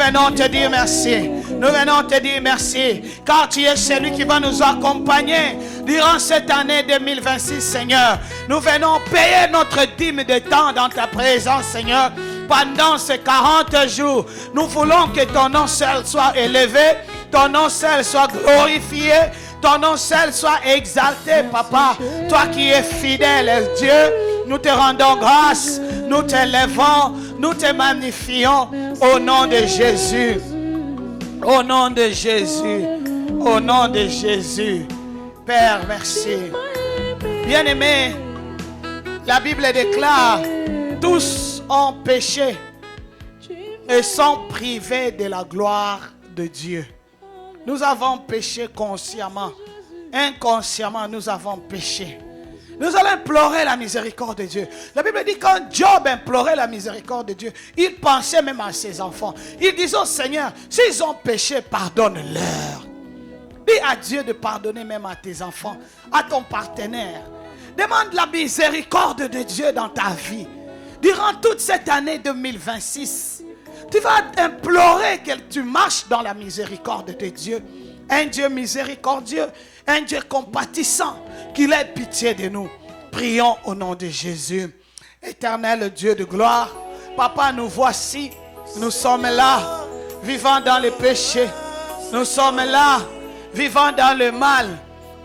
venons te dire merci. Nous venons te dire merci. Car tu es celui qui va nous accompagner durant cette année 2026, Seigneur. Nous venons payer notre dîme de temps dans ta présence, Seigneur. Pendant ces 40 jours, nous voulons que ton nom seul soit élevé, ton nom seul soit glorifié, ton nom seul soit exalté, Papa. Toi qui es fidèle, Dieu, nous te rendons grâce, nous t'élevons, nous te magnifions au nom de Jésus. Au nom de Jésus. Au nom de Jésus. Père, merci. Bien-aimés, la Bible déclare, tous ont péché et sont privés de la gloire de Dieu. Nous avons péché consciemment. Inconsciemment, nous avons péché. Nous allons implorer la miséricorde de Dieu. La Bible dit quand Job implorait la miséricorde de Dieu, il pensait même à ses enfants. Il disait au Seigneur, s'ils ont péché, pardonne-leur. Dis à Dieu de pardonner même à tes enfants, à ton partenaire. Demande la miséricorde de Dieu dans ta vie. Durant toute cette année 2026, tu vas implorer que tu marches dans la miséricorde de Dieu. Un Dieu miséricordieux, un Dieu compatissant, qu'il ait pitié de nous. Prions au nom de Jésus. Éternel Dieu de gloire, Papa, nous voici, nous sommes là, vivant dans le péché. Nous sommes là, vivant dans le mal.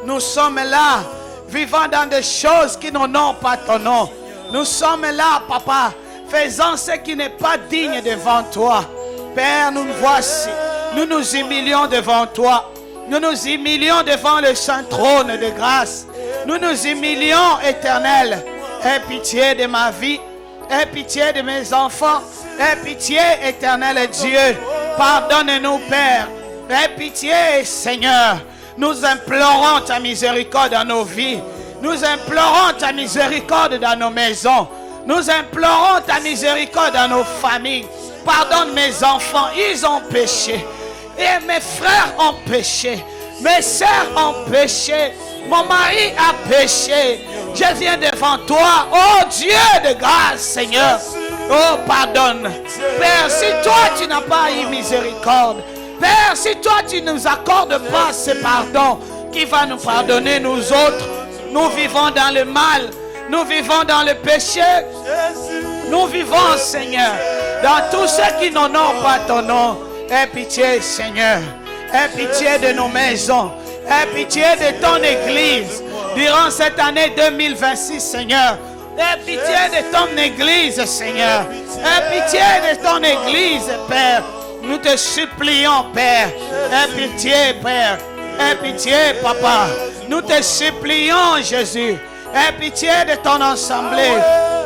Nous sommes là, vivant dans des choses qui n'ont pas ton nom. Nous sommes là, Papa, faisant ce qui n'est pas digne devant toi. Père, nous nous voici. Nous nous humilions devant toi. Nous nous humilions devant le saint trône de grâce. Nous nous humilions, Éternel. Aie pitié de ma vie. Aie pitié de mes enfants. Aie pitié, Éternel Dieu. Pardonne-nous, Père. Aie pitié, Seigneur. Nous implorons ta miséricorde dans nos vies. Nous implorons ta miséricorde dans nos maisons. Nous implorons ta miséricorde dans nos familles. Pardonne mes enfants, ils ont péché. Et mes frères ont péché. Mes sœurs ont péché. Mon mari a péché. Je viens devant toi, oh Dieu de grâce, Seigneur. Oh, pardonne. Père, si toi tu n'as pas eu miséricorde, Père, si toi tu ne nous accordes pas ce pardon, qui va nous pardonner nous autres? Nous vivons dans le mal. Nous vivons dans le péché. Nous vivons, Seigneur, dans tous ceux qui n'honorent pas ton nom. Aie pitié, Seigneur. Aie pitié de nos maisons. Aie pitié de ton église. Durant cette année 2026, Seigneur. Aie pitié de ton église, Seigneur. Aie pitié de ton église, Père. Nous te supplions, Père. Aie pitié, Père. Aie pitié, Papa. Nous te supplions, Jésus. Aie pitié de ton assemblée.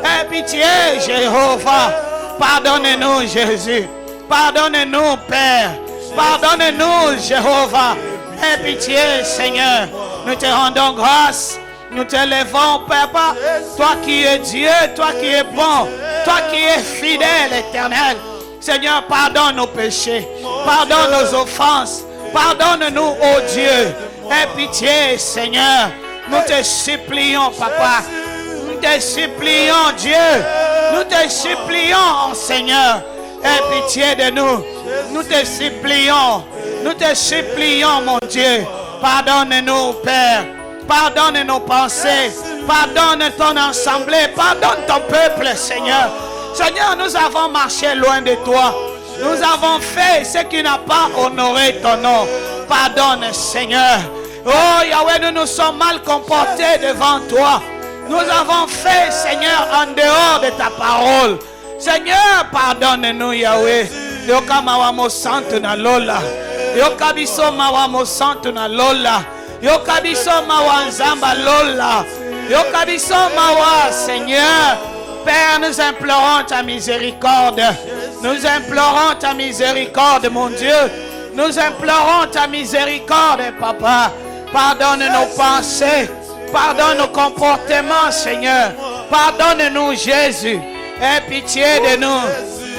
Aie pitié, Jéhovah. Pardonne-nous, Jésus. Pardonne-nous, Père. Pardonne-nous, Jéhovah. Aie pitié, Seigneur. Nous te rendons grâce. Nous t'élevons, Papa. Toi qui es Dieu, toi qui es bon, toi qui es fidèle, Éternel. Seigneur, pardonne nos péchés. Pardonne nos offenses. Pardonne-nous, oh Dieu. Aie pitié, Seigneur. Nous te supplions, Papa. Nous te supplions, Dieu. Nous te supplions, Seigneur. Aie pitié de nous. Nous te supplions. Nous te supplions, mon Dieu. Pardonne-nous, Père. Pardonne nos pensées. Pardonne ton assemblée. Pardonne ton peuple, Seigneur. Seigneur, nous avons marché loin de toi. Nous avons fait ce qui n'a pas honoré ton nom. Pardonne, Seigneur. Oh Yahweh, nous nous sommes mal comportés devant toi. Nous avons fait, Seigneur, en dehors de ta parole. Seigneur, pardonne-nous, Yahweh. Yoka mawamo santo na lola. Yoka biso mawamo santo na lola. Yoka biso mawanzamba lola. Yoka biso mawa, Seigneur. Père, nous implorons ta miséricorde. Nous implorons ta miséricorde, mon Dieu. Nous implorons ta miséricorde, Papa. Pardonne nos pensées. Pardonne nos comportements, Seigneur. Pardonne-nous, Jésus. Aie pitié de nous.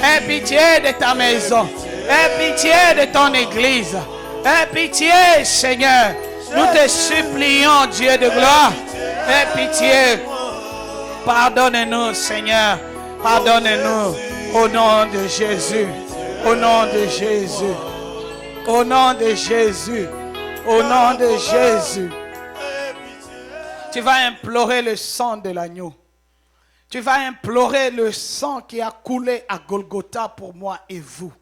Aie pitié de ta maison. Aie pitié de ton église. Aie pitié, Seigneur. Nous te supplions, Dieu de gloire. Aie pitié. Pardonne-nous, Seigneur. Pardonne-nous au nom de Jésus. Au nom de Jésus. Au nom de Jésus. Au nom de Jésus. Tu vas implorer le sang de l'agneau. Tu vas implorer le sang qui a coulé à Golgotha pour moi et vous.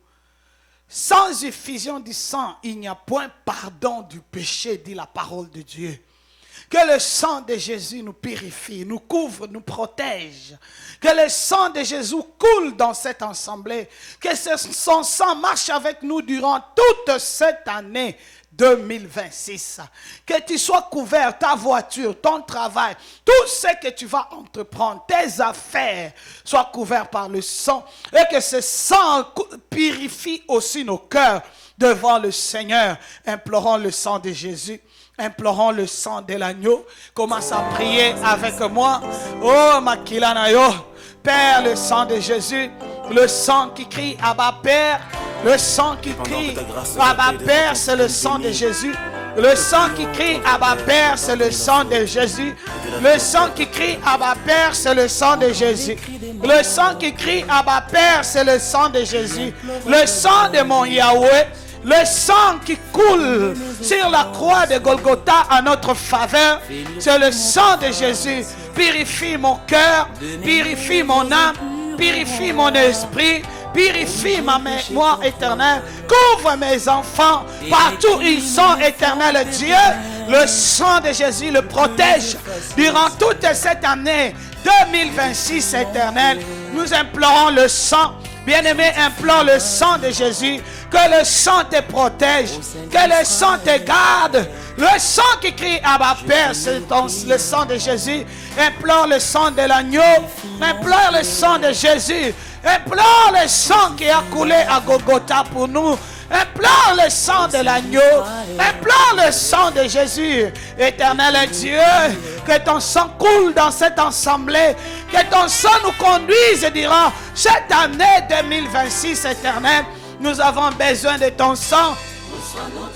Sans effusion du sang, il n'y a point pardon du péché, dit la parole de Dieu. Que le sang de Jésus nous purifie, nous couvre, nous protège. Que le sang de Jésus coule dans cette assemblée. Que son sang marche avec nous durant toute cette année 2026. Que tu sois couvert, ta voiture, ton travail, tout ce que tu vas entreprendre, tes affaires soient couverts par le sang. Et que ce sang purifie aussi nos cœurs devant le Seigneur. Implorons le sang de Jésus. Implorons le sang de l'agneau. Commence à prier avec moi. Oh, Makilanayo. Père, le sang de Jésus. Le sang qui crie Abba Père. Le sang qui crie Abba Père, c'est le sang de Jésus. Le sang qui crie Abba Père, c'est le sang de Jésus. Le sang qui crie Abba Père, c'est le sang de Jésus. Le sang qui crie Abba Père, c'est le sang de Jésus. Le sang de mon Yahweh. Le sang qui coule sur la croix de Golgotha à notre faveur, c'est le sang de Jésus. Purifie mon cœur, purifie mon âme, purifie mon esprit, purifie ma mémoire éternelle. Couvre mes enfants partout où ils sont, éternel Dieu. Le sang de Jésus le protège durant toute cette année 2026 éternelle. Nous implorons le sang. Bien-aimé, implore le sang de Jésus. Que le sang te protège. Que le sang te garde. Le sang qui crie Abba Père, c'est le sang de Jésus. Implore le sang de l'agneau. Implore le sang de Jésus. Implore le sang qui a coulé à Golgotha pour nous. Implore le sang de l'agneau. Implore le sang de Jésus. Éternel Dieu, que ton sang coule dans cette assemblée. Que ton sang nous conduise durant cette année 2026 éternelle. Nous avons besoin de ton sang.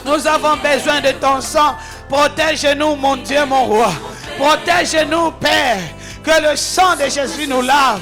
Nous avons besoin de ton sang. Protège-nous, mon Dieu, mon roi. Protège-nous, Père. Que le sang de Jésus nous lave.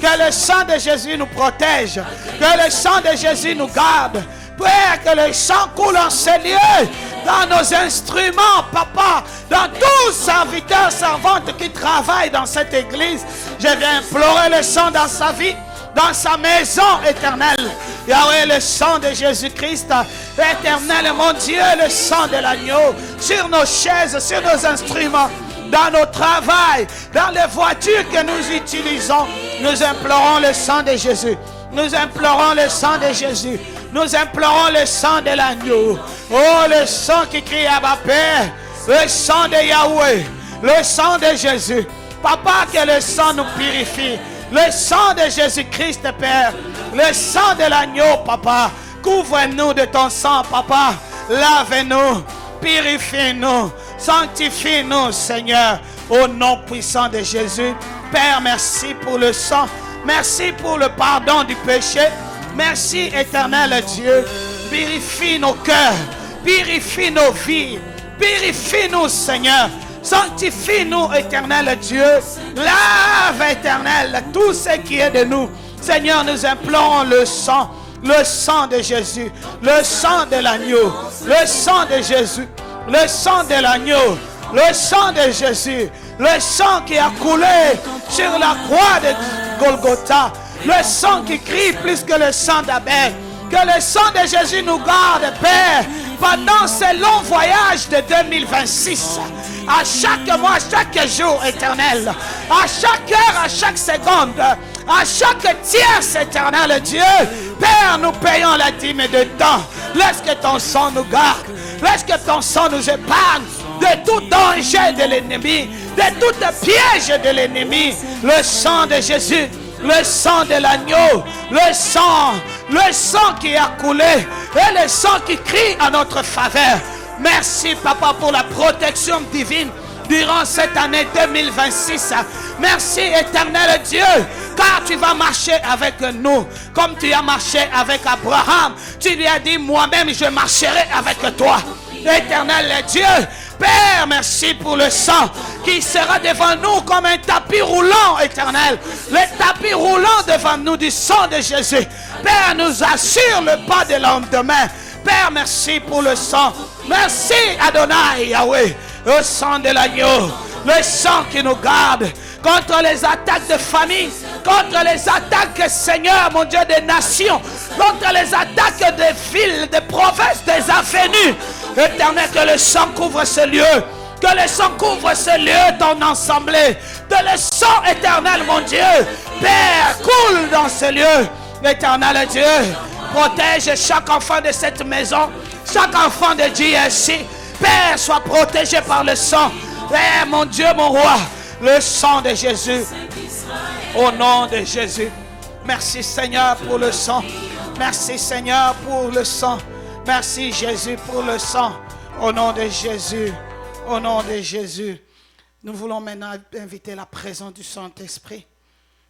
Que le sang de Jésus nous protège. Que le sang de Jésus nous garde. Père, que le sang coule en ces lieux, dans nos instruments, Papa, dans tous serviteurs, servantes qui travaillent dans cette église. Je viens implorer le sang dans sa vie, dans sa maison éternelle. Yahweh, le sang de Jésus-Christ, éternel, mon Dieu, le sang de l'agneau, sur nos chaises, sur nos instruments, dans nos travails, dans les voitures que nous utilisons. Nous implorons le sang de Jésus. Nous implorons le sang de Jésus. Nous implorons le sang de l'agneau. Oh, le sang qui crie Abba Père. Le sang de Yahweh. Le sang de Jésus. Papa, que le sang nous purifie. Le sang de Jésus-Christ, Père. Le sang de l'agneau, Papa. Couvre-nous de ton sang, Papa. Lave-nous. Purifie-nous. Sanctifie-nous, Seigneur. Au nom puissant de Jésus. Père, merci pour le sang. Merci pour le pardon du péché. Merci, éternel Dieu. Purifie nos cœurs. Purifie nos vies. Purifie-nous, Seigneur. Sanctifie-nous, éternel Dieu. Lave, éternel, tout ce qui est de nous. Seigneur, nous implorons le sang de Jésus, le sang de l'agneau, le sang de Jésus, le sang de l'agneau, le sang de Jésus, le sang qui a coulé sur la croix de Golgotha, le sang qui crie plus que le sang d'Abel. Que le sang de Jésus nous garde, Père, pendant ce long voyage de 2026. À chaque mois, à chaque jour éternel, à chaque heure, à chaque seconde, à chaque tierce éternel Dieu. Père, nous payons la dîme de temps. Laisse que ton sang nous garde. Laisse que ton sang nous épargne de tout danger de l'ennemi, de tout piège de l'ennemi. Le sang de Jésus, le sang de l'agneau, le sang qui a coulé et le sang qui crie à notre faveur. Merci, Papa, pour la protection divine durant cette année 2026. Merci, éternel Dieu, car tu vas marcher avec nous comme tu as marché avec Abraham. Tu lui as dit, moi-même, je marcherai avec toi. Éternel Dieu, Père, merci pour le sang qui sera devant nous comme un tapis roulant, Éternel. Le tapis roulant devant nous du sang de Jésus. Père, nous assure le pas de lendemain. Père, merci pour le sang. Merci Adonai, Yahweh. Le sang de l'agneau. Le sang qui nous garde contre les attaques de famille, contre les attaques, Seigneur, mon Dieu, des nations, contre les attaques des villes, des provinces, des avenues. Éternel, que le sang couvre ce lieu. Que le sang couvre ce lieu, ton assemblée. Que le sang éternel, mon Dieu, Père, coule dans ce lieu. Éternel Dieu, protège chaque enfant de cette maison, chaque enfant de Dieu ici. Père, sois protégé par le sang. Père, mon Dieu, mon roi, le sang de Jésus. Au nom de Jésus. Merci Seigneur pour le sang. Merci Seigneur pour le sang. Merci Jésus pour le sang. Au nom de Jésus. Au nom de Jésus. Nous voulons maintenant inviter la présence du Saint-Esprit.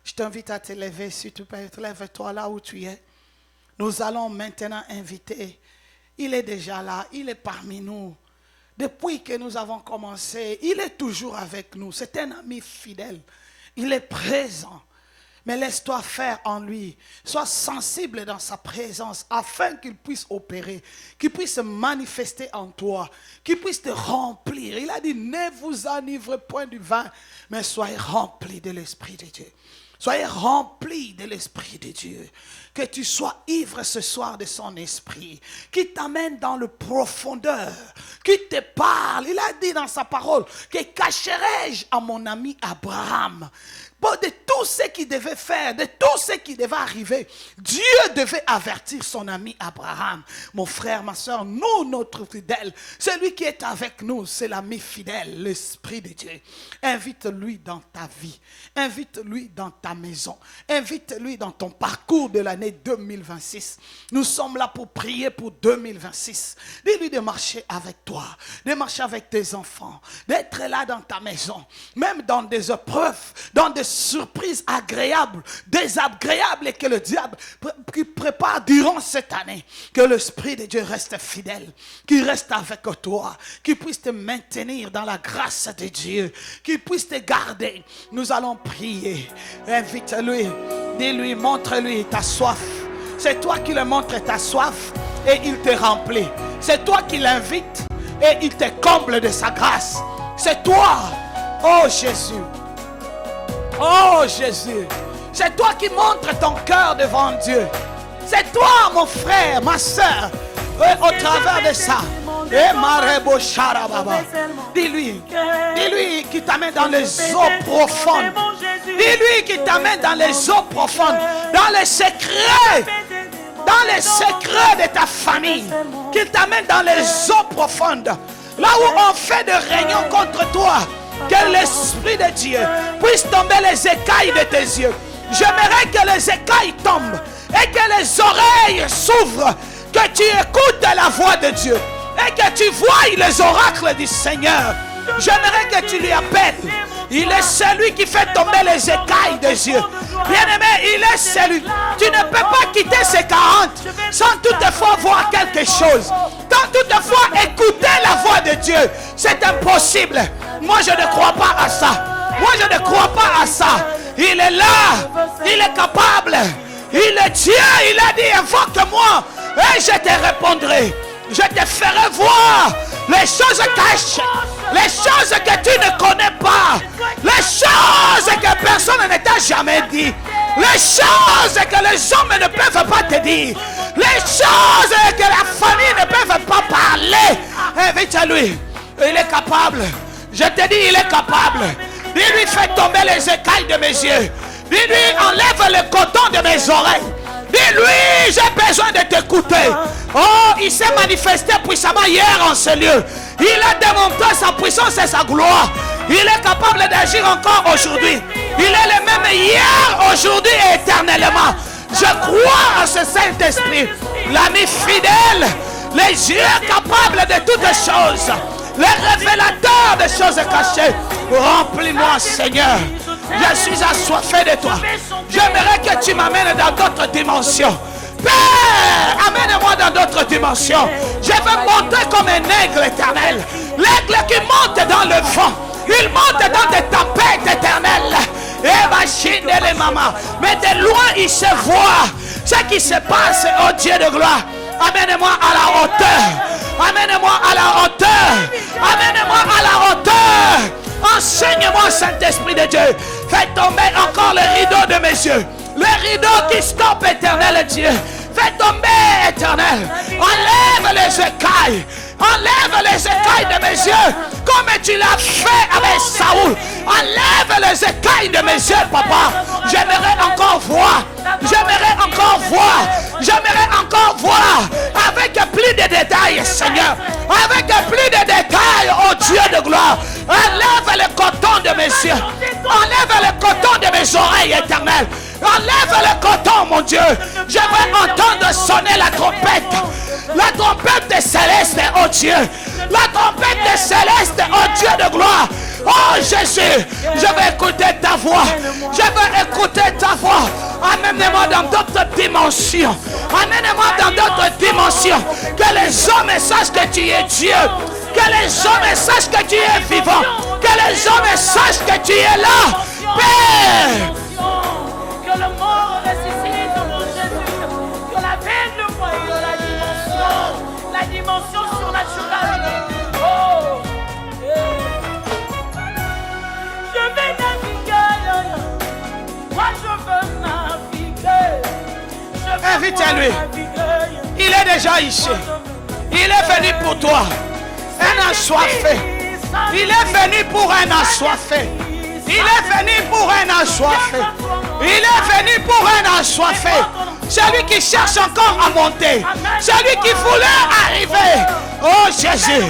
Je t'invite à te lever, si tu peux. Lève-toi là où tu es. Nous allons maintenant inviter. Il est déjà là. Il est parmi nous. Depuis que nous avons commencé, il est toujours avec nous. C'est un ami fidèle. Il est présent. Mais laisse-toi faire en lui. Sois sensible dans sa présence afin qu'il puisse opérer, qu'il puisse se manifester en toi, qu'il puisse te remplir. Il a dit, ne vous enivrez point du vin, mais soyez remplis de l'Esprit de Dieu. Soyez remplis de l'Esprit de Dieu. Que tu sois ivre ce soir de son esprit, qui t'amène dans le profondeur, qui te parle. Il a dit dans sa parole, que cacherai-je à mon ami Abraham? De tout ce qu'il devait faire, de tout ce qui devait arriver, Dieu devait avertir son ami Abraham. Mon frère, ma soeur, nous, notre fidèle, celui qui est avec nous, c'est l'ami fidèle, l'Esprit de Dieu. Invite-lui dans ta vie, invite-lui dans ta maison, invite-lui dans ton parcours de l'année 2026. Nous sommes là pour prier pour 2026. Dis-lui de marcher avec toi, de marcher avec tes enfants, d'être là dans ta maison, même dans des épreuves, dans des surprises agréables, désagréables et que le diable qui prépare durant cette année. Que l'Esprit de Dieu reste fidèle, qu'il reste avec toi, qu'il puisse te maintenir dans la grâce de Dieu, qu'il puisse te garder. Nous allons prier. Invite-lui, dis-lui, montre-lui ta soif. C'est toi qui le montres ta soif et il te remplit. C'est toi qui l'invites et il te comble de sa grâce. C'est toi, oh Jésus. Oh Jésus, c'est toi qui montres ton cœur devant Dieu. C'est toi mon frère, ma soeur, au travers de ça. Dis-lui qui t'amène dans les eaux profondes. Dis-lui qui t'amène dans les eaux profondes, dans les secrets de ta famille. Qu'il t'amène dans les eaux profondes, là où on fait des réunions contre toi. Que l'Esprit de Dieu puisse tomber les écailles de tes yeux. J'aimerais que les écailles tombent et que les oreilles s'ouvrent. Que tu écoutes la voix de Dieu et que tu voies les oracles du Seigneur. J'aimerais que tu lui appelles. Il est celui qui fait tomber les écailles des yeux. Bien-aimé, il est celui. Tu ne peux pas quitter ces 40 sans toutefois voir quelque chose. Sans toutefois écouter la voix de Dieu. C'est impossible. Moi, je ne crois pas à ça. Moi, je ne crois pas à ça. Il est là. Il est capable. Il est Dieu. Il a dit, invoque-moi et je te répondrai. Je te ferai voir les choses cachées, les choses que tu ne connais pas, les choses que personne ne t'a jamais dit, les choses que les hommes ne peuvent pas te dire, les choses que la famille ne peut pas parler. Invite-lui, il est capable. Je te dis, il est capable. Dis-lui, fais tomber les écailles de mes yeux. Dis-lui, enlève le coton de mes oreilles. Dis-lui, j'ai besoin de t'écouter. Oh, il s'est manifesté puissamment hier en ce lieu. Il a démontré sa puissance et sa gloire. Il est capable d'agir encore aujourd'hui. Il est le même hier, aujourd'hui et éternellement. Je crois en ce Saint-Esprit, l'ami fidèle, les yeux capables de toutes choses, les révélateurs de choses cachées. Remplis-moi, Seigneur. Je suis assoiffé de toi. J'aimerais que tu m'amènes dans d'autres dimensions. Père, amène-moi dans d'autres dimensions. dimension. Je veux monter comme un aigle éternel. L'aigle qui monte dans le vent. Il monte dans des tempêtes éternelles. Mais de loin, il se voit ce qui se passe, oh Dieu de gloire. Amène-moi à la hauteur. Amène-moi à la hauteur. Amène-moi à la hauteur. Enseigne-moi, Saint-Esprit de Dieu. Fais tomber encore les rideaux de mes yeux. Les rideaux qui stoppent, éternel Dieu. Fais tomber, éternel. Enlève les écailles. Enlève les écailles de mes yeux. Comme tu l'as fait avec Saoul. Enlève les écailles de mes yeux, papa. J'aimerais encore voir. J'aimerais encore voir. J'aimerais encore voir. Avec plus de détails, Seigneur. Avec plus de détails, oh Dieu de gloire. Enlève le coton de mes yeux. Enlève le coton de mes oreilles, éternel. Enlève le coton, mon Dieu. Je veux entendre sonner la trompette. La trompette des célestes, oh Dieu. La trompette des célestes, oh Dieu de gloire. Oh Jésus, je veux écouter ta voix. Je veux écouter ta voix. Amène-moi dans d'autres dimensions. Amène-moi dans d'autres dimensions. Que les hommes sachent que tu es Dieu. Que les hommes sachent que tu es vivant. Que les hommes sachent que tu es là. Père. Que le mort ressuscite, mon Jésus. Que la veine voie la dimension surnaturelle. Oh, je vais naviguer. Moi, je veux naviguer. Invite-lui. Il est déjà ici. Il est venu pour toi. Un assoiffé. Il est venu pour un assoiffé. Il est venu pour un assoiffé. Il est venu pour un assoiffé. Celui qui cherche encore à monter. Celui qui voulait arriver. Oh Jésus.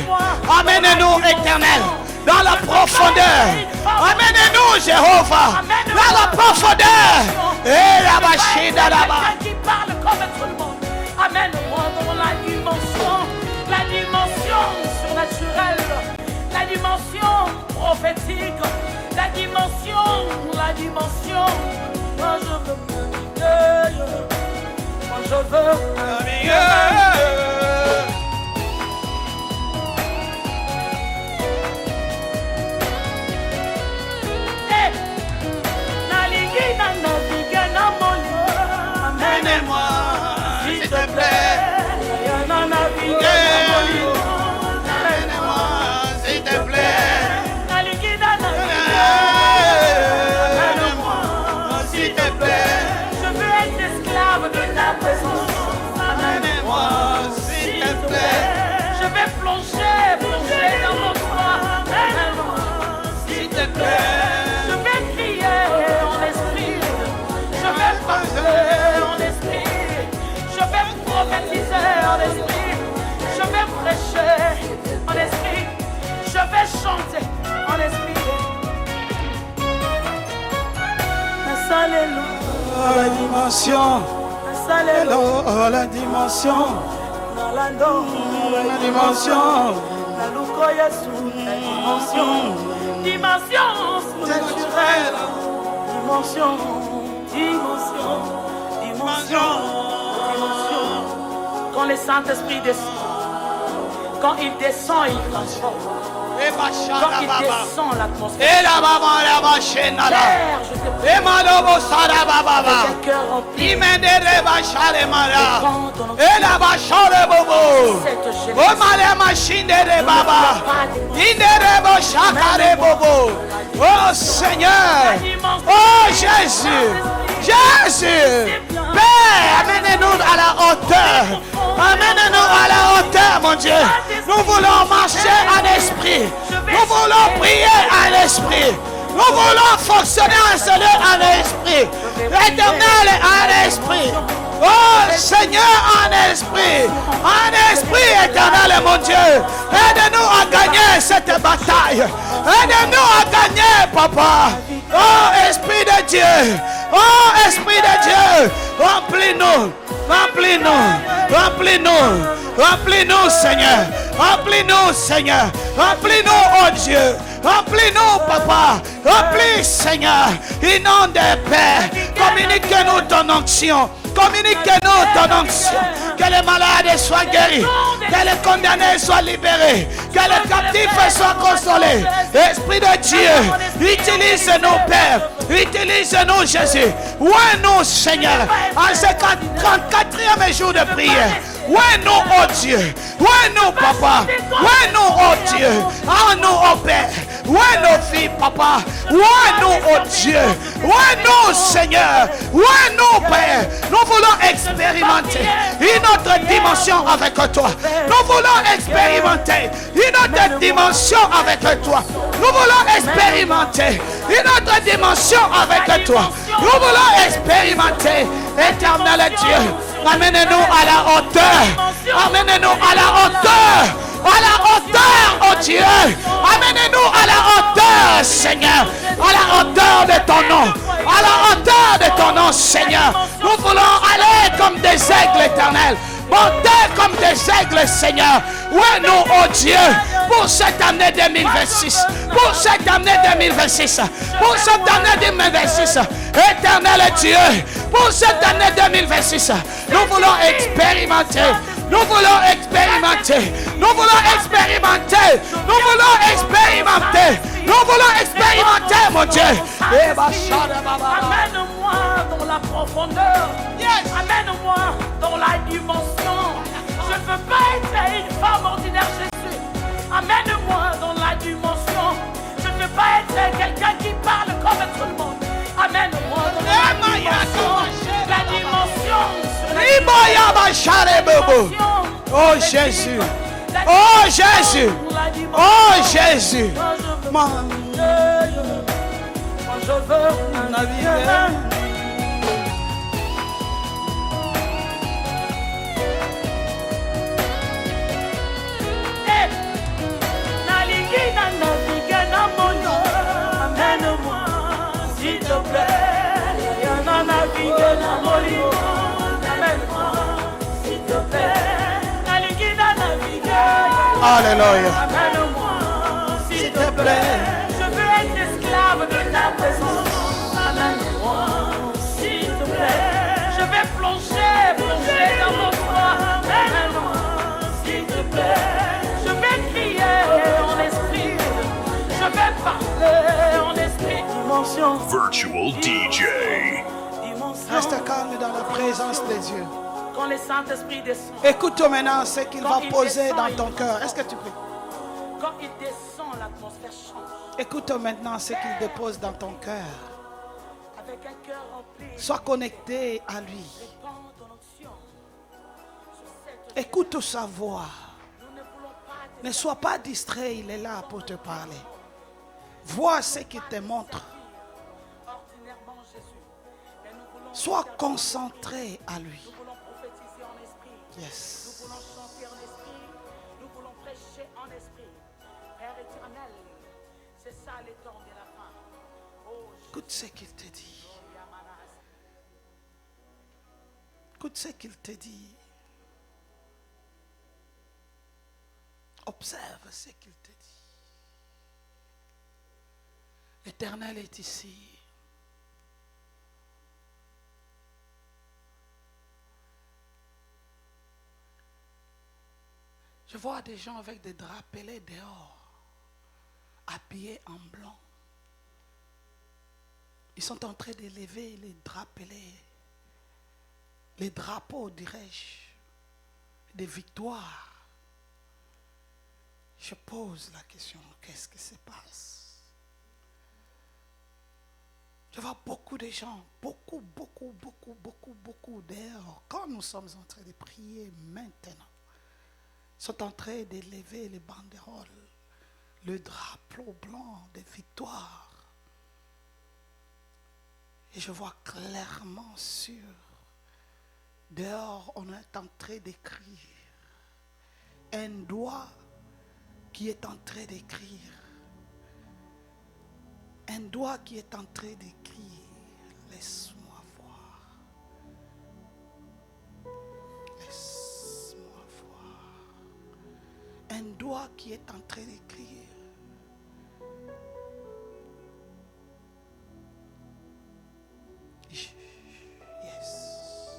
Amène-nous, éternel, dans la profondeur. Amène-nous, Jéhovah, dans la profondeur. Et la machine là-bas. Qui parle comme tout le monde. Amène-moi dans la dimension surnaturelle, la dimension prophétique, la dimension. Moi je veux naviguer. Moi je veux naviguer. Amène-moi, s'il te plaît. Amène-moi, s'il te plaît. Amène-moi, s'il te plaît. Je veux être esclave de ta présence. Amène-moi, s'il te plaît. Je vais plonger dans mon toit. Amène-moi, S'il te plaît. je vais crier en esprit. Je vais parler en esprit. Je vais prophétiser en esprit. Je vais prêcher en esprit. Je vais chanter en esprit. Alléluia. La dimension. Alléluia. La dimension. La dimension. Dimension surnaturelle. Dimension. Quand le Saint-Esprit descend, quand il descend, il transforme. Quand il descend l'atmosphère. Père, je te prie. J'ai cœur rempli. Oh Seigneur. Oh Jésus. Jésus. Père, amène-nous à la hauteur. Amène-nous à la hauteur, mon Dieu. Nous voulons marcher en esprit. Nous voulons prier en esprit. Nous voulons fonctionner en esprit. L'éternel en esprit. Oh Seigneur, en esprit. En esprit éternel, mon Dieu. Aide-nous à gagner cette bataille. Aide-nous à gagner, papa. Oh Esprit de Dieu. Oh Esprit de Dieu. Remplis-nous. Remplis-nous. Remplis-nous. Remplis-nous, Seigneur. Remplis-nous, Seigneur. Remplis-nous, oh Dieu. Remplis-nous, papa. Remplis, Seigneur. Inonde, Père. Communique-nous ton onction. Communiquez-nous ton onction. Que les malades soient guéris. Que les condamnés soient libérés. Que les captifs soient consolés. Esprit de Dieu, utilise-nous, Père. Utilise-nous, Jésus. Ouais-nous, Seigneur. En ce 34e jour de prière. Ouais-nous, oh Dieu. Ouais-nous, Papa. Ouais-nous, oh Dieu. En nous, oh Père. Ouais-nous, filles, Papa. Ouais-nous, oh Dieu. Ouais-nous, Seigneur. Ouais-nous, Père. Nous voulons expérimenter une autre dimension avec toi. Nous voulons expérimenter une autre dimension avec toi. Nous voulons expérimenter une autre dimension avec toi. Nous voulons expérimenter, éternel Dieu. Amène-nous à la hauteur. Amène-nous à la hauteur. À la hauteur, oh Dieu. Amène-nous à la hauteur, Seigneur. À la hauteur de ton nom. À la hauteur de ton nom, Seigneur. Nous voulons aller comme des aigles éternels. Monter comme des aigles, Seigneur. Ouais, nous, oh Dieu, pour cette année 2026. Pour cette année 2026. Pour cette année 2026. Éternel Dieu, pour cette année 2026, nous voulons expérimenter. Nous voulons expérimenter. Nous voulons expérimenter. Nous voulons expérimenter. Nous voulons expérimenter, mon Dieu. Amène-moi dans la profondeur. Amène-moi dans la dimension. Je ne veux pas être une femme ordinaire, Jésus. Amène-moi dans la dimension. Je ne veux pas être quelqu'un qui parle comme tout le monde. Amène-moi dans la dimension. La dimension. Oh Jésus. Oh Jésus. Oh Jésus. Je veux naviguer. Amène-moi, s'il te plaît. Naviguer dans mon lit. Amène-moi, s'il te plaît. Naviguer. Alléluia. Amène-moi, s'il te plaît. Je veux être esclave de ta présence. Amène-moi, s'il te plaît. Je vais plonger dans mon foi. Amène-moi, s'il te plaît. Je vais crier en esprit. Je vais parler en esprit. Dimension. Virtual DJ. Reste calme dans la présence de Dieu. Quand le Saint-Esprit descend. Écoute maintenant ce qu'il va poser dans ton cœur. Est-ce que tu peux? Quand il descend, l'atmosphère change. Écoute maintenant ce qu'il dépose dans ton cœur. Avec un cœur rempli. Sois connecté à lui. Répands ton onction sur cette Écoute sa voix. Nous ne voulons pas te Ne sois pas distrait, il est là pour te parler. Vois ce qu'il te montre. ordinairement Jésus. Mais nous voulons Sois concentré à lui. Nous voulons prophétiser en esprit. Yes. Nous voulons chanter en esprit. Nous voulons prêcher en esprit. Père éternel, c'est ça les temps de la fin. Oh, Écoute ce qu'il te dit. Écoute ce qu'il te dit. Observe ce qu'il te dit. L'Éternel est ici. Je vois des gens avec des draps pelés dehors, habillés en blanc. Ils sont en train d'élever les draps pelés, les drapeaux, dirais-je, des victoires. Je pose la question, qu'est-ce qui se passe? Je vois beaucoup de gens, beaucoup dehors. Quand nous sommes en train de prier maintenant, sont en train d'élever les banderoles, le drapeau blanc des victoires. Et je vois clairement sur, dehors, on est en train d'écrire. Un doigt qui est en train d'écrire. Un doigt qui est en train d'écrire. Laisse-moi voir. Laisse-moi voir. Un doigt qui est en train d'écrire. Yes.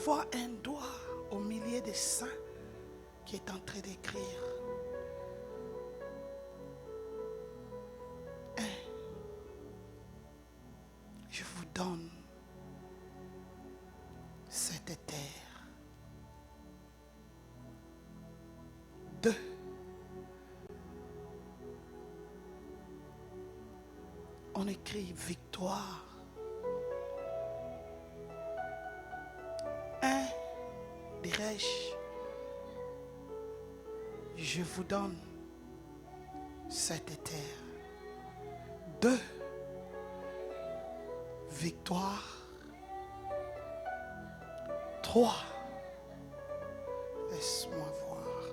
vois un doigt au milieu des saints qui est en train d'écrire. Je vous donne cette terre. 2. On écrit victoire. 1. Dirais-je, je vous donne cette terre. 2. Victoire. 3. Laisse-moi voir.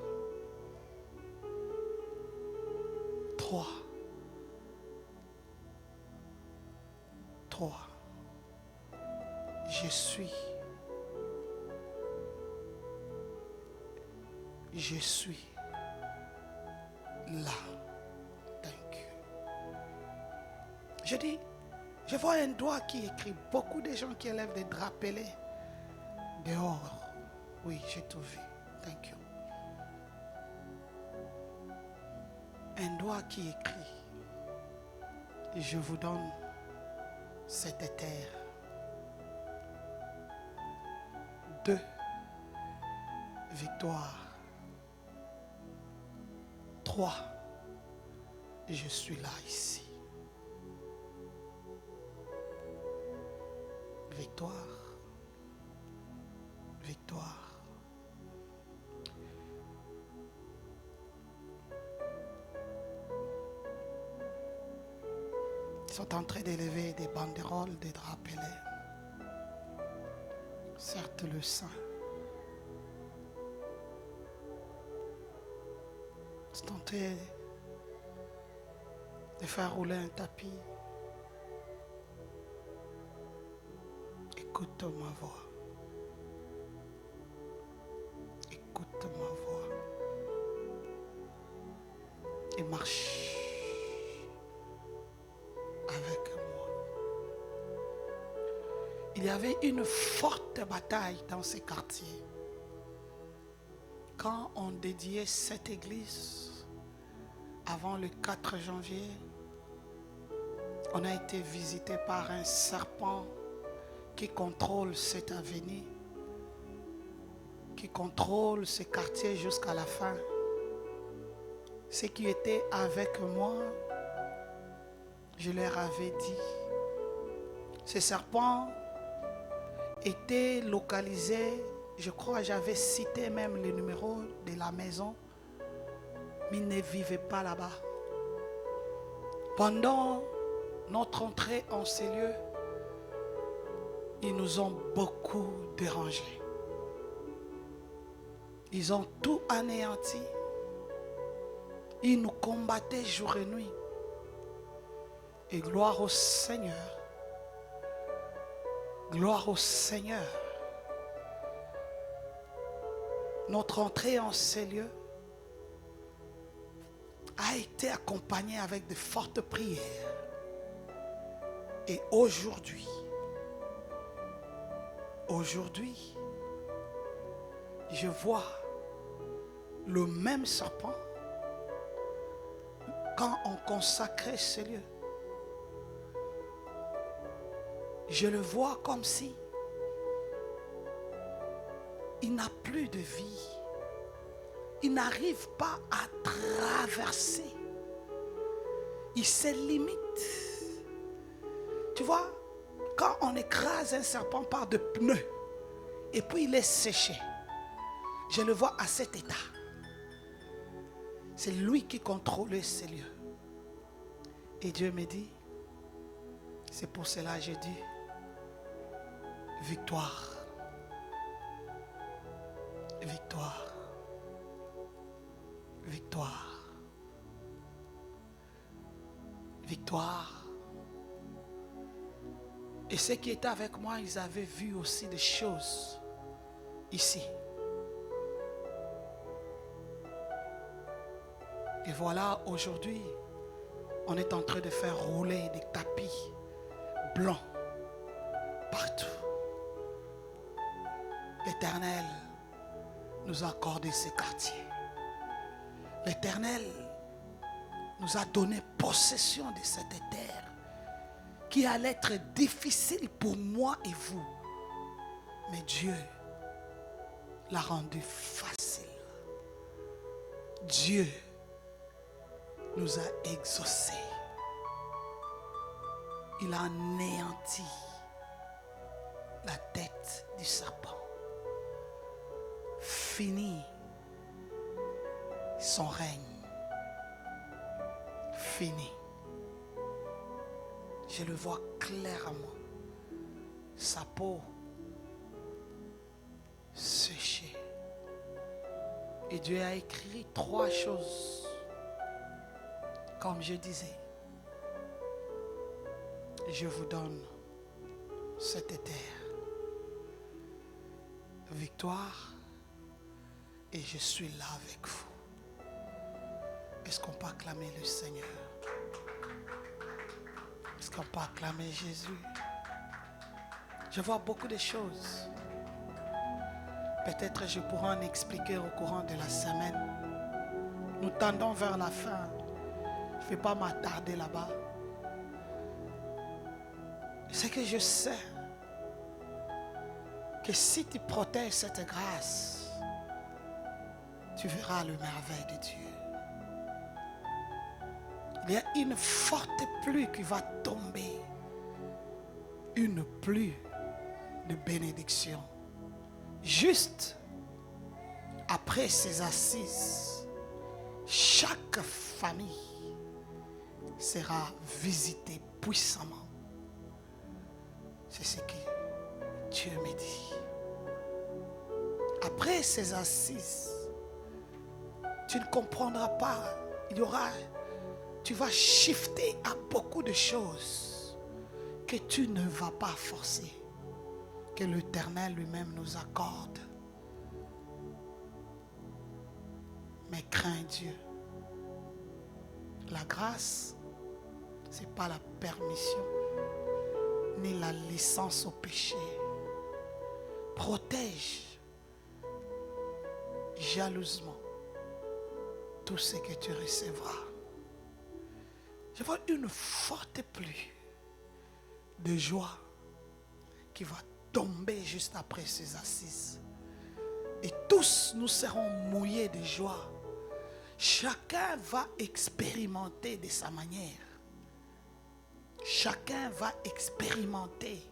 3. 3. Je suis. Je suis là. Thank you. Je dis, je vois un doigt qui écrit. Beaucoup de gens qui élèvent des draps pelés dehors. Oui, j'ai tout vu. Thank you. Un doigt qui écrit. Je vous donne cette terre. 2. Victoire. 3. Je suis là ici. Victoire. Victoire. Ils sont en train d'élever des banderoles, des draps pelés. Certes, le sang. Ils sont en train de faire rouler un tapis. Écoute ma voix. Écoute ma voix. Et marche avec moi. Il y avait une forte bataille dans ces quartiers. Quand on dédiait cette église avant le 4 janvier, on a été visité par un serpent qui contrôle cette avenue, qui contrôle ce quartier jusqu'à la fin. Ceux qui étaient avec moi, je leur avais dit, ce serpent était localisé, je crois j'avais cité même le numéro de la maison, mais il ne vivait pas là-bas. Pendant notre entrée en ces lieux, ils nous ont beaucoup dérangés. Ils ont tout anéanti. Ils nous combattaient jour et nuit. Et gloire au Seigneur. Gloire au Seigneur. Notre entrée en ces lieux a été accompagnée avec de fortes prières. Et aujourd'hui, je vois le même serpent quand on consacrait ces lieux. Je le vois comme si il n'a plus de vie. Il n'arrive pas à traverser. Il se limite. Tu vois, quand on écrase un serpent par de pneus et puis il est séché, je le vois à cet état. C'est lui qui contrôlait ces lieux. Et Dieu me dit, c'est pour cela que j'ai dit, victoire. Victoire. Victoire. Victoire. Et ceux qui étaient avec moi, ils avaient vu aussi des choses ici. Et voilà, aujourd'hui, on est en train de faire rouler des tapis blancs partout. Les l'Éternel nous a accordé ces quartiers. L'Éternel nous a donné possession de cette terre qui allait être difficile pour moi et vous. Mais Dieu l'a rendu facile. Dieu nous a exaucés. Il a anéanti la tête du serpent. Fini son règne. Fini. Je le vois clairement. Sa peau séchée. Et Dieu a écrit 3 choses. Comme je disais, je vous donne cette terre. Victoire. Et je suis là avec vous. Est-ce qu'on peut acclamer le Seigneur? Est-ce qu'on peut acclamer Jésus? Je vois beaucoup de choses. Peut-être je pourrai en expliquer au courant de la semaine. Nous tendons vers la fin. Je ne vais pas m'attarder là-bas. C'est que je sais que si tu protèges cette grâce, tu verras le merveille de Dieu. Il y a une forte pluie qui va tomber. Une pluie de bénédiction. Juste après ces assises, chaque famille sera visitée puissamment. C'est ce que Dieu me dit. Après ces assises, tu ne comprendras pas. Tu vas shifter à beaucoup de choses que tu ne vas pas forcer. Que l'Éternel lui-même nous accorde. Mais crains Dieu. La grâce, ce n'est pas la permission, ni la licence au péché. Protège jalousement tout ce que tu recevras. Je vois une forte pluie de joie qui va tomber juste après ces assises. Et tous nous serons mouillés de joie. Chacun va expérimenter de sa manière. Chacun va expérimenter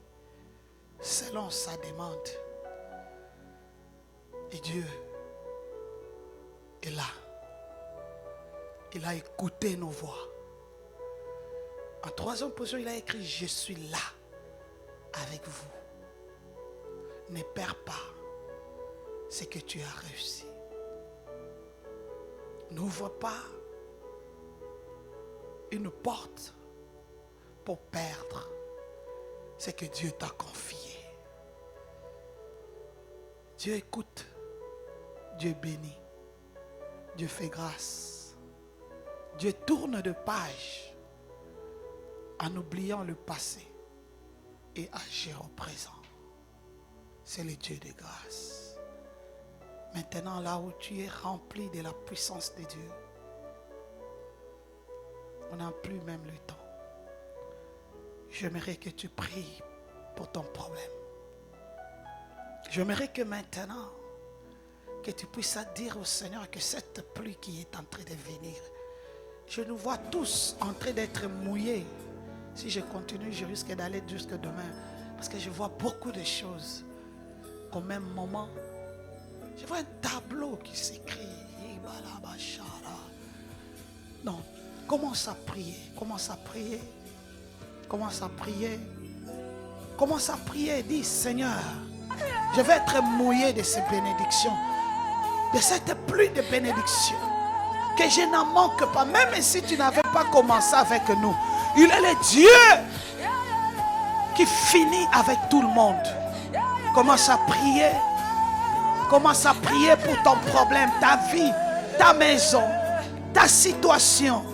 selon sa demande. Et Dieu est là. Il a écouté nos voix. En 3e position, il a écrit: je suis là avec vous. Ne perds pas ce que tu as réussi. N'ouvre pas une porte pour perdre ce que Dieu t'a confié. Dieu écoute, Dieu bénit, Dieu fait grâce. Dieu tourne de page en oubliant le passé et agir au présent. C'est le Dieu de grâce. Maintenant, là où tu es rempli de la puissance de Dieu, on n'a plus même le temps. J'aimerais que tu pries pour ton problème. J'aimerais que maintenant, que tu puisses dire au Seigneur que cette pluie qui est en train de venir, je nous vois tous en train d'être mouillés. Si je continue, je risque d'aller jusque demain. Parce que je vois beaucoup de choses. Au même moment, je vois un tableau qui s'écrit. Non, commence à prier. Commence à prier. Commence à prier. Commence à prier. Dis: Seigneur, je vais être mouillé de ces bénédictions. De cette pluie de bénédictions. Que je n'en manque pas. Même si tu n'avais pas commencé avec nous. Il est le Dieu qui finit avec tout le monde. Commence à prier. Commence à prier pour ton problème, ta vie, ta maison, ta situation.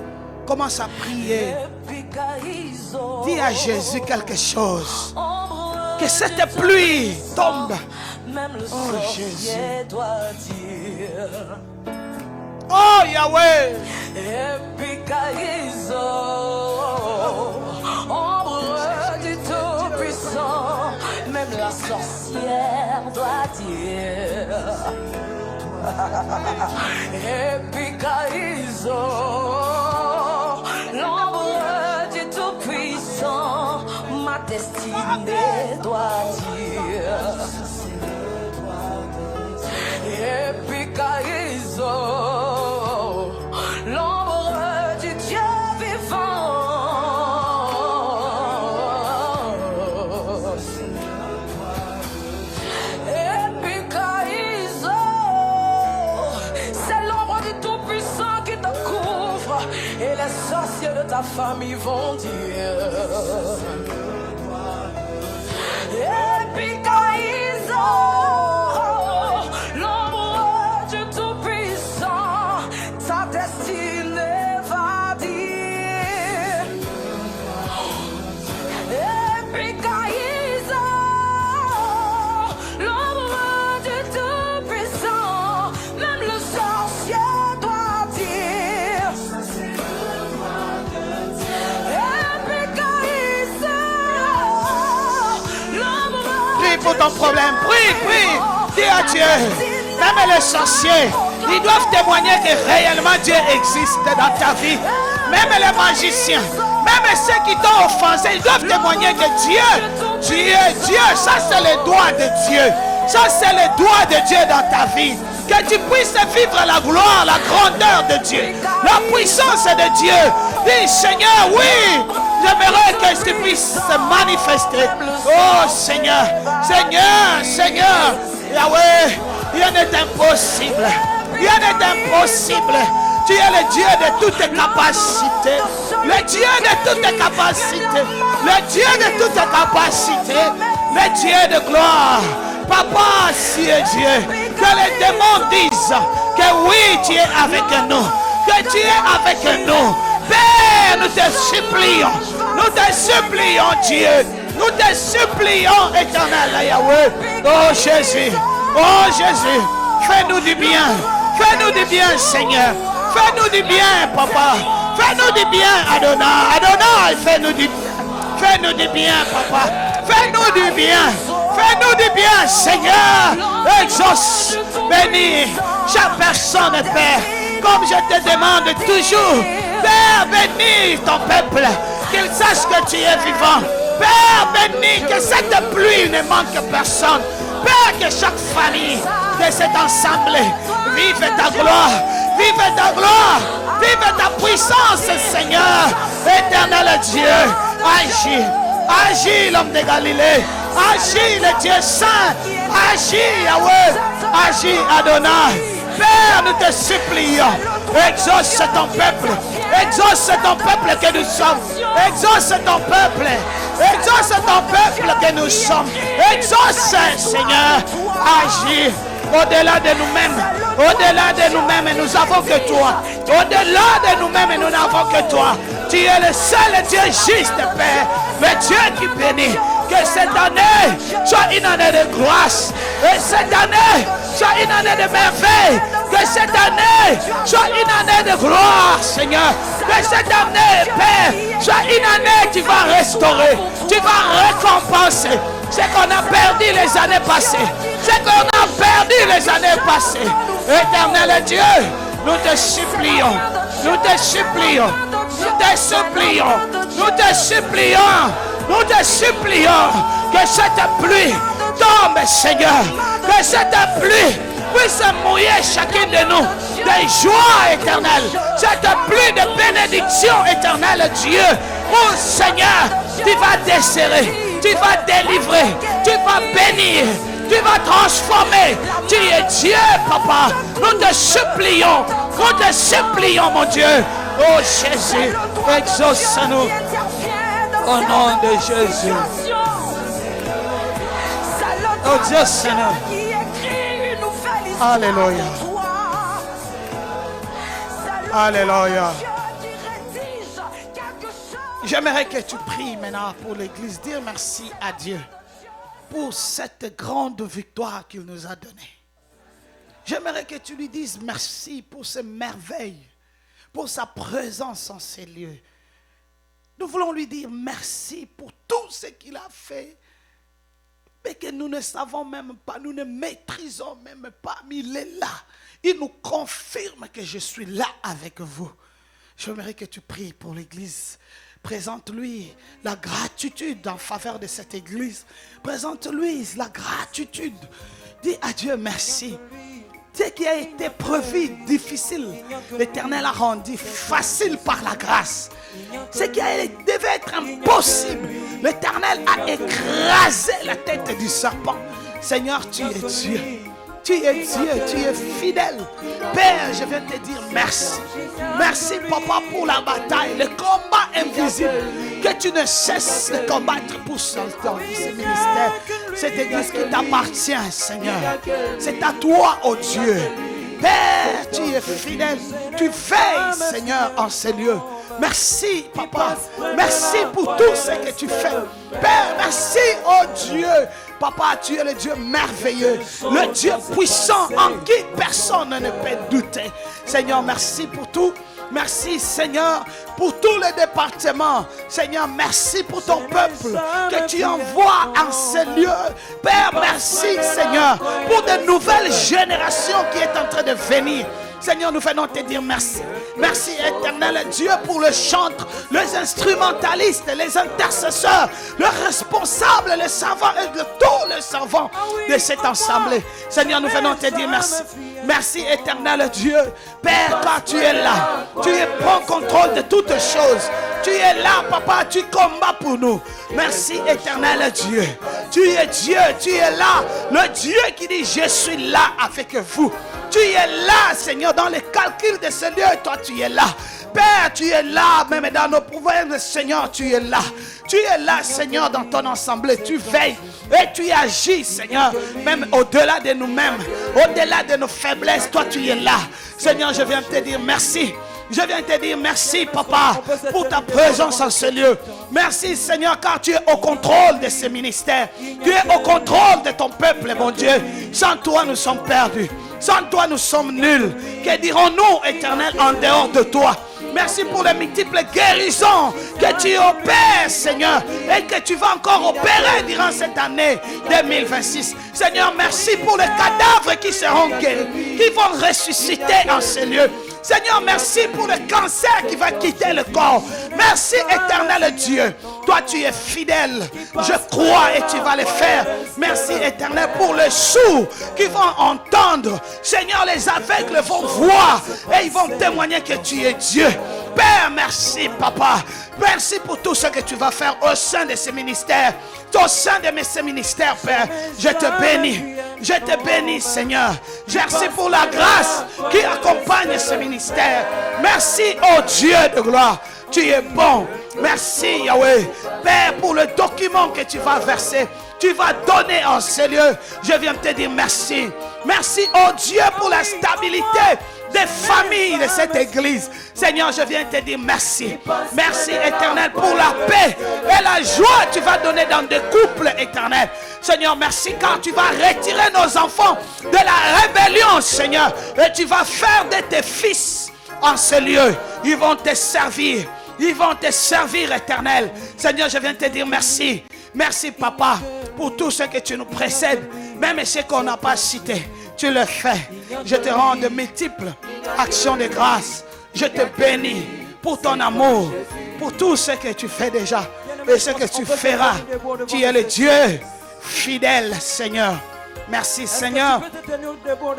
Commence à prier. Dis à Jésus quelque chose. Que cette pluie tombe même le sorcier doit dire. Oh Yahweh. Epikaizo, ombre du Tout-Puissant, même la sorcière doit dire. Epikaizo, l'ombre du Tout-Puissant, ma destinée doit dire. Epikaizo, l'ombre du Dieu vivant. Epikaizo, c'est l'ombre du Tout-Puissant qui te couvre, et les sorciers de ta famille vont dire. Epikaizo, l'ombre du Tout-Puissant, ta destinée va dire. Epikaizo, l'ombre du Tout-Puissant, même le sorcier doit dire. Epikaizo, l'ombre. Prie pour ton problème. Prie. Dis à Dieu. Même les sorciers, ils doivent témoigner que réellement Dieu existe dans ta vie. Même les magiciens, même ceux qui t'ont offensé, ils doivent témoigner que Dieu, ça c'est le doigt de Dieu. Ça c'est le doigt de Dieu dans ta vie. Que tu puisses vivre la gloire, la grandeur de Dieu, la puissance de Dieu. Dis Seigneur, oui, j'aimerais que tu puisses se manifester. Oh Seigneur, Yahweh, rien n'est impossible. Rien n'est impossible. Tu es le Dieu de toutes tes capacités. Le Dieu de toutes tes capacités. Le Dieu de toutes tes capacités. Le Dieu de gloire. Papa, si est Dieu. Que les démons disent que oui, tu es avec nous. Que tu es avec nous. Père, nous te supplions. Nous te supplions, Dieu. Nous te supplions, éternel Yahweh. Oh Jésus. Oh Jésus. Fais-nous du bien. Fais-nous du bien, Seigneur. Fais-nous du bien, Papa. Fais-nous du bien, Adonai. Adonai, fais-nous du bien. Fais-nous du bien, Papa. Fais-nous du bien. Fais-nous du bien, Seigneur. Exauce, bénis chaque personne, Père. Comme je te demande toujours, Père, bénis ton peuple. Qu'il sache que tu es vivant. Père, bénis que cette pluie ne manque personne. Père, que chaque famille de cette assemblée vive ta gloire. Vive ta gloire. Vive ta puissance, Seigneur. Éternel Dieu. Agis. Agis, l'homme de Galilée. Agis, le Dieu saint. Agis, Yahweh. Agis, Adonai. Père, nous te supplions. Exauce ton peuple. Exauce ton peuple que nous sommes. Exauce ton peuple. Exauce ton peuple que nous sommes. Exauce, Seigneur. Agis. Au-delà de nous-mêmes. Au-delà de nous-mêmes, nous n'avons que toi. Au-delà de nous-mêmes, nous n'avons que toi. Tu es le seul Dieu juste, Père. Le Dieu qui bénit. Que cette année soit une année de grâce. Et cette année soit une année de merveille. Que cette année soit une année de gloire, Seigneur. Que cette année, Père, soit une année qui va restaurer. Tu vas récompenser ce qu'on a perdu les années passées. Ce qu'on a perdu les années passées. Éternel Dieu, nous te supplions. Nous te supplions. Nous te supplions. Nous te supplions. Nous te supplions que cette pluie tombe, Seigneur. Que cette pluie puisse mouiller chacun de nous de joie éternelle. Cette pluie de bénédiction éternelle, Dieu. Oh Seigneur, tu vas desserrer, tu vas délivrer, tu vas bénir, tu vas transformer. Tu es Dieu, Papa. Nous te supplions, mon Dieu. Oh Jésus, exauce-nous. Au nom de Jésus. Oh Dieu Seigneur. Alléluia. Alléluia. J'aimerais que tu pries maintenant pour l'église. Dire merci à Dieu. pour cette grande victoire qu'il nous a donnée. J'aimerais que tu lui dises merci pour ces merveilles, pour sa présence en ces lieux. Nous voulons lui dire merci pour tout ce qu'il a fait, mais que nous ne savons même pas, nous ne maîtrisons même pas, mais il est là. Il nous confirme que je suis là avec vous. J'aimerais que tu pries pour l'église. Présente-lui la gratitude en faveur de cette église. Présente-lui la gratitude. Dis à Dieu merci. Ce qui a été prévu difficile, l'Éternel a rendu facile par la grâce. Ce qui devait être impossible, l'Éternel a écrasé la tête du serpent. Seigneur, tu es Dieu. Tu es Dieu, tu es fidèle. Père, je viens te dire merci. Merci, Papa, pour la bataille, le combat invisible que tu ne cesses de combattre pour ce ministère. Cette église qui t'appartient, Seigneur. C'est à toi, oh Dieu. Père, tu es fidèle. Tu veilles, Seigneur, en ces lieux. Merci, Papa. Merci pour tout ce que tu fais. Père, merci, oh Dieu. Papa, tu es le Dieu merveilleux, le Dieu puissant en qui personne ne peut douter. Seigneur, merci pour tout. Merci, Seigneur, pour tous les départements. Seigneur, merci pour ton peuple que tu envoies en ces lieux. Père, merci, Seigneur, pour de nouvelles générations qui est en train de venir. Seigneur, nous venons te dire merci. Merci, éternel Dieu, pour le chantre, les instrumentalistes, les intercesseurs, le responsable, les savants et tous les savants de cette assemblée. Seigneur, nous venons te dire merci. Merci, éternel Dieu. Père, car tu es là. Tu prends contrôle de toutes choses. Tu es là, Papa. Tu combats pour nous. Merci, éternel Dieu. Tu es Dieu. Tu es là. Le Dieu qui dit, je suis là avec vous. Tu es là, Seigneur, dans les calculs de ce lieu. Toi, tu es là. Père, tu es là, même dans nos pouvoirs, Seigneur, tu es là. Tu es là, Seigneur, dans ton assemblée. Tu veilles et tu agis, Seigneur, même au-delà de nous-mêmes, au-delà de nos faiblesses. Toi, tu es là. Seigneur, je viens te dire merci. Je viens te dire merci, Papa, pour ta présence en ce lieu. Merci, Seigneur, car tu es au contrôle de ces ministères. Tu es au contrôle de ton peuple, mon Dieu. Sans toi, nous sommes perdus. Sans toi, nous sommes nuls. Que dirons-nous, éternel, en dehors de toi? Merci pour les multiples guérisons que tu opères, Seigneur, et que tu vas encore opérer durant cette année 2026. Seigneur, merci pour les cadavres qui seront guéris, qui vont ressusciter en ces lieux. Seigneur, merci pour le cancer qui va quitter le corps. Merci, éternel Dieu. Toi, tu es fidèle. Je crois et tu vas le faire. Merci, éternel, pour les sourds qui vont entendre. Seigneur, les aveugles vont voir et ils vont témoigner que tu es Dieu. Père, merci, Papa. Merci pour tout ce que tu vas faire au sein de ces ministères. Au sein de ces ministères, Père, je te bénis. Je te bénis, Seigneur. Merci pour la grâce qui accompagne ce ministère. Merci, oh Dieu de gloire. Tu es bon. Merci, Yahweh. Père, pour le document que tu vas verser, tu vas donner en ces lieux. Je viens te dire merci. Merci, oh Dieu, pour la stabilité des familles de cette église. Seigneur, je viens te dire merci. Merci, éternel, pour la paix et la joie que tu vas donner dans des couples, éternel. Seigneur, merci car tu vas retirer nos enfants de la rébellion, Seigneur. Et tu vas faire de tes fils en ce lieu. Ils vont te servir. Ils vont te servir, éternel. Seigneur, je viens te dire merci. Merci, Papa, pour tout ce que tu nous précèdes. Même ce qu'on n'a pas cité, tu le fais. Je te rends de multiples actions de grâce. Je te bénis pour ton amour, pour tout ce que tu fais déjà et ce que tu feras. Tu es le Dieu fidèle, Seigneur. Merci, Seigneur,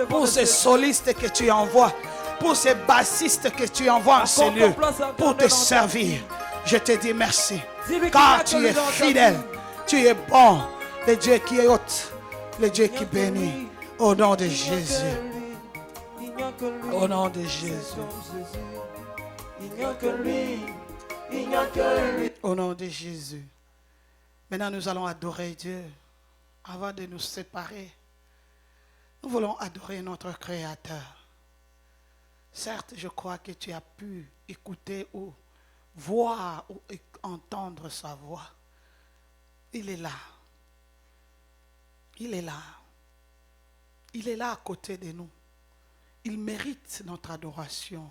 pour ces solistes que tu envoies, pour ces bassistes que tu envoies en ce lieu, pour te servir. Je te dis merci, car tu es fidèle, tu es bon, le Dieu qui est haute, le Dieu qui bénit. Au nom de Jésus. Au nom de Jésus. Au nom de Jésus. Maintenant, nous allons adorer Dieu. Avant de nous séparer, nous voulons adorer notre Créateur. Certes, je crois que tu as pu écouter ou voir ou entendre sa voix. Il est là. Il est là. Il est là à côté de nous. Il mérite notre adoration.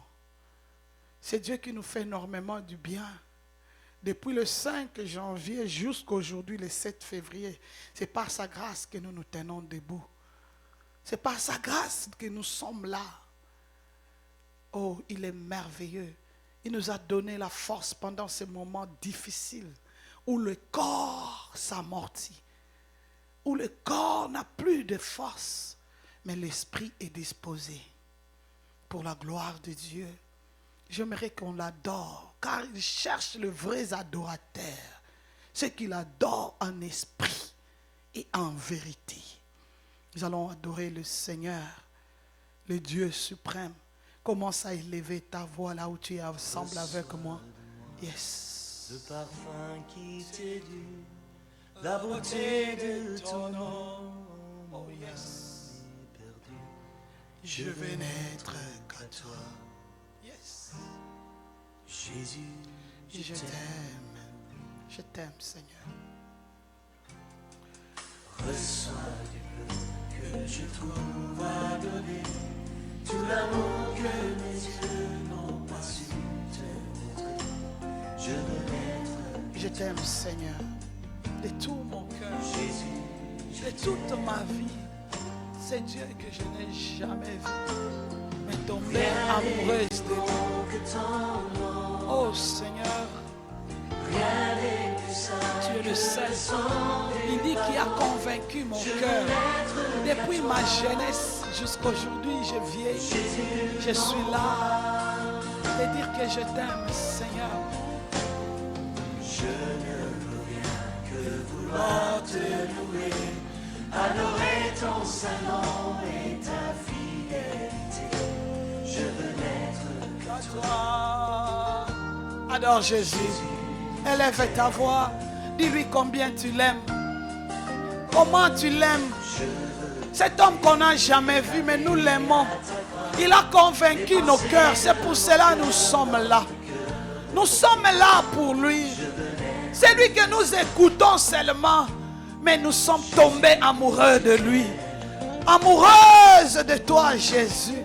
C'est Dieu qui nous fait énormément du bien. Depuis le 5 janvier jusqu'à aujourd'hui, le 7 février, c'est par sa grâce que nous nous tenons debout. C'est par sa grâce que nous sommes là. Oh, il est merveilleux. Il nous a donné la force pendant ces moments difficiles où le corps s'amortit, où le corps n'a plus de force, mais l'esprit est disposé pour la gloire de Dieu. J'aimerais qu'on l'adore, car il cherche les vrais adorateurs, ceux qui l'adorent en esprit et en vérité. Nous allons adorer le Seigneur, le Dieu suprême. Commence à élever ta voix là où tu es ensemble avec moi. Yes. Le parfum qui t'est dû, la beauté de ton nom. Oh yes. Perdu, Je vais n'être qu'à toi. Yes. Jésus, Je t'aime. Je t'aime, Seigneur. reçois du peu que je trouve à donner, tout l'amour que mes yeux n'ont pas su te montrer. Je veux être Je t'aime, Seigneur, de tout mon cœur, Jésus, de toute ma vie. C'est Dieu que je n'ai jamais vu, mais tombé amoureuse de lui. que ton nom, Oh Seigneur, rien n'est plus simple. tu es le seul. Il dit qui a convaincu mon cœur. Depuis ma jeunesse jusqu'à aujourd'hui, je vieillis. Je suis là de dire que je t'aime, Seigneur. Je ne veux rien que vouloir te louer, adorer ton saint nom et ta fidélité. Je veux n'être À toi. Adore Jésus. Élève ta voix. Dis-lui combien tu l'aimes. Comment tu l'aimes. Cet homme qu'on n'a jamais vu, mais nous l'aimons. Il a convaincu nos cœurs. C'est pour cela que nous sommes là. Nous sommes là pour lui. C'est lui que nous écoutons seulement. Mais nous sommes tombés amoureux de lui. Amoureuse de toi, Jésus.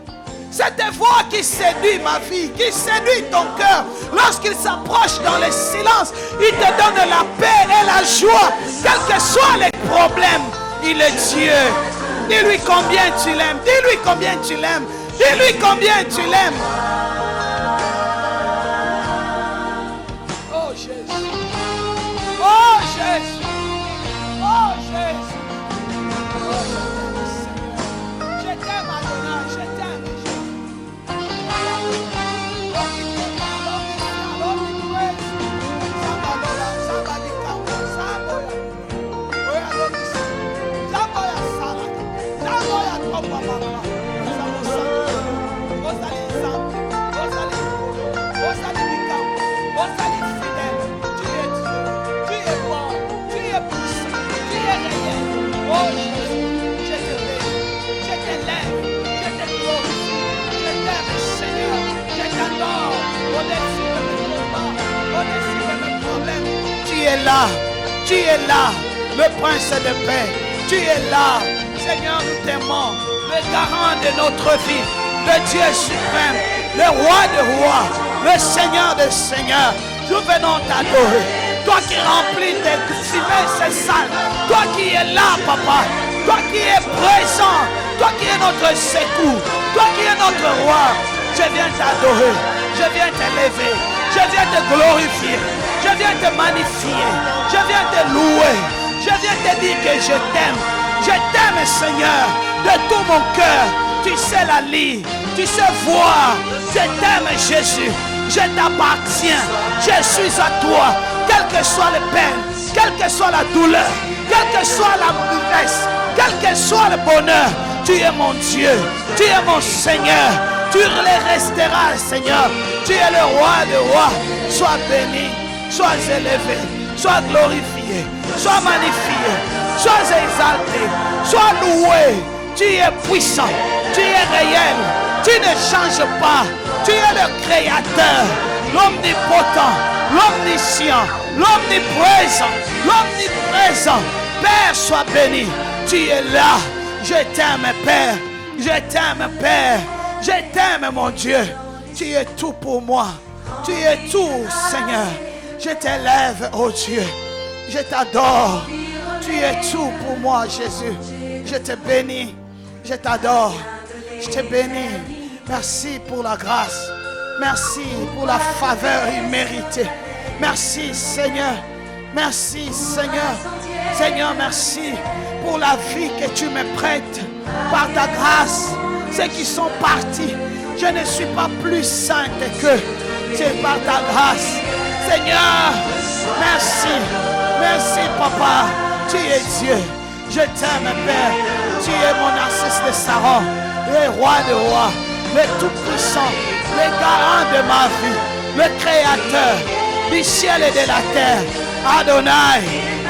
Cette voix qui séduit ma vie, qui séduit ton cœur. Lorsqu'il s'approche dans le silence, il te donne la paix et la joie. Quels que soient les problèmes, il est Dieu. Dis-lui combien tu l'aimes. Dis-lui combien tu l'aimes. Dis-lui combien tu l'aimes. Oh Jésus. Oh Jésus. Oh Jésus. Oh, je t'aime, Adonai. Je t'aime. Tu es là, le prince de paix. Tu es là, Seigneur, nous t'aimons, le garant de notre vie, le Dieu suprême, le roi de rois, le Seigneur de seigneurs. Nous venons t'adorer. Toi qui remplis tes ces salles, toi qui es là, papa, toi qui es présent, toi qui es notre secours, toi qui es notre roi. Je viens t'adorer, je viens t'élever, je viens te glorifier. Je viens te magnifier, je viens te louer, je viens te dire que je t'aime. Je t'aime, Seigneur, de tout mon cœur. Tu sais la lire, tu sais voir. Je t'aime, Jésus, je t'appartiens. Je suis à toi, quelle que soit les peines, quelle que soit la douleur, quelle que soit la mauvaise, quel que soit le bonheur. Tu es mon Dieu, tu es mon Seigneur. Tu le resteras, Seigneur. Tu es le roi des rois. Sois béni. Sois élevé, sois glorifié, sois magnifié, sois exalté, sois loué. Tu es puissant, tu es réel, tu ne changes pas. Tu es le créateur, l'omnipotent, l'omniscient, l'omniprésent, l'omniprésent. Père, sois béni. Tu es là. Je t'aime, Père. Je t'aime, Père. Je t'aime, mon Dieu. Tu es tout pour moi. Tu es tout, Seigneur. Je t'élève, oh Dieu. Je t'adore. Tu es tout pour moi, Jésus. Je te bénis. Je t'adore. Je te bénis. Merci pour la grâce. Merci pour la faveur imméritée. Merci, Seigneur. Merci, Seigneur. Seigneur, merci pour la vie que tu me prêtes par ta grâce. Ceux qui sont partis, je ne suis pas plus sainte qu'eux. C'est par ta grâce. Seigneur, merci. Merci, Papa. Tu es Dieu. Je t'aime, Père. Tu es mon Narcisse de Saron, le roi de rois, le tout-puissant, le garant de ma vie, le créateur du ciel et de la terre. Adonai,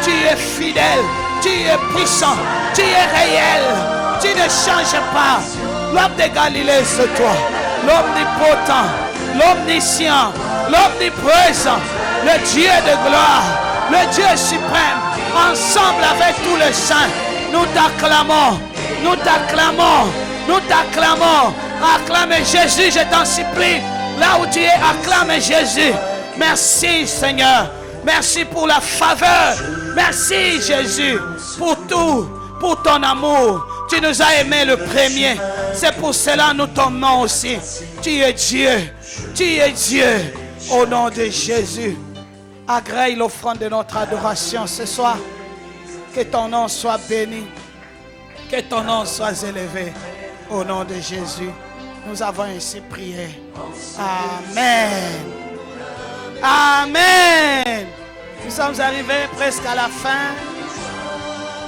tu es fidèle, tu es puissant, tu es réel, tu ne changes pas. L'homme de Galilée, c'est toi, l'omnipotent, l'omniscient, l'omniprésent, le Dieu de gloire, le Dieu suprême. Ensemble avec tous les saints, nous t'acclamons, nous t'acclamons, nous t'acclamons. Acclame Jésus, je t'en supplie. Là où tu es, acclame Jésus. Merci, Seigneur. Merci pour la faveur. Merci, Jésus, pour tout, pour ton amour. Tu nous as aimés le premier. C'est pour cela que nous t'aimons aussi. Tu es Dieu. Tu es Dieu. Au nom de Jésus. Agrée l'offrande de notre adoration ce soir. Que ton nom soit béni. Que ton nom soit élevé. Au nom de Jésus. Nous avons ainsi prié. Amen. Amen. Nous sommes arrivés presque à la fin.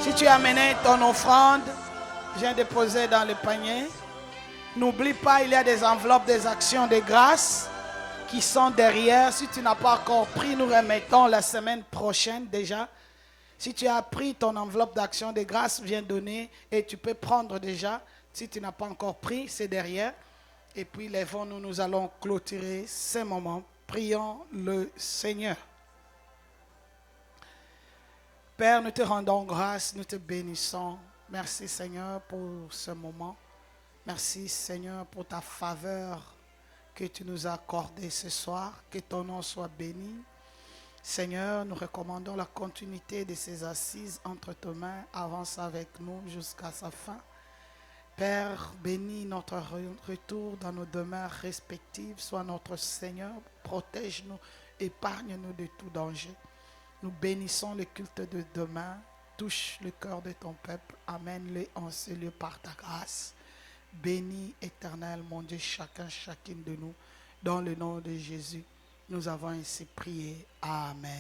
Si tu as amené ton offrande, viens déposer dans le panier. N'oublie pas, il y a des enveloppes des actions de grâce qui sont derrière. Si tu n'as pas encore pris, nous remettons la semaine prochaine déjà. Si tu as pris ton enveloppe d'action de grâce, viens donner et tu peux prendre déjà. Si tu n'as pas encore pris, c'est derrière. Et puis lèvons-nous, nous allons clôturer ce moment. Prions le Seigneur. Père, nous te rendons grâce, nous te bénissons. Merci Seigneur pour ce moment. Merci Seigneur pour ta faveur que tu nous as accordée ce soir. Que ton nom soit béni. Seigneur, nous recommandons la continuité de ces assises entre tes mains. Avance avec nous jusqu'à sa fin. Père, bénis notre retour dans nos demeures respectives. Sois notre Seigneur. Protège-nous, épargne-nous de tout danger. Nous bénissons le culte de demain. Touche le cœur de ton peuple. Amène-le en ce lieu par ta grâce. Bénis, Éternel, mon Dieu, chacune de nous. Dans le nom de Jésus, nous avons ainsi prié. Amen.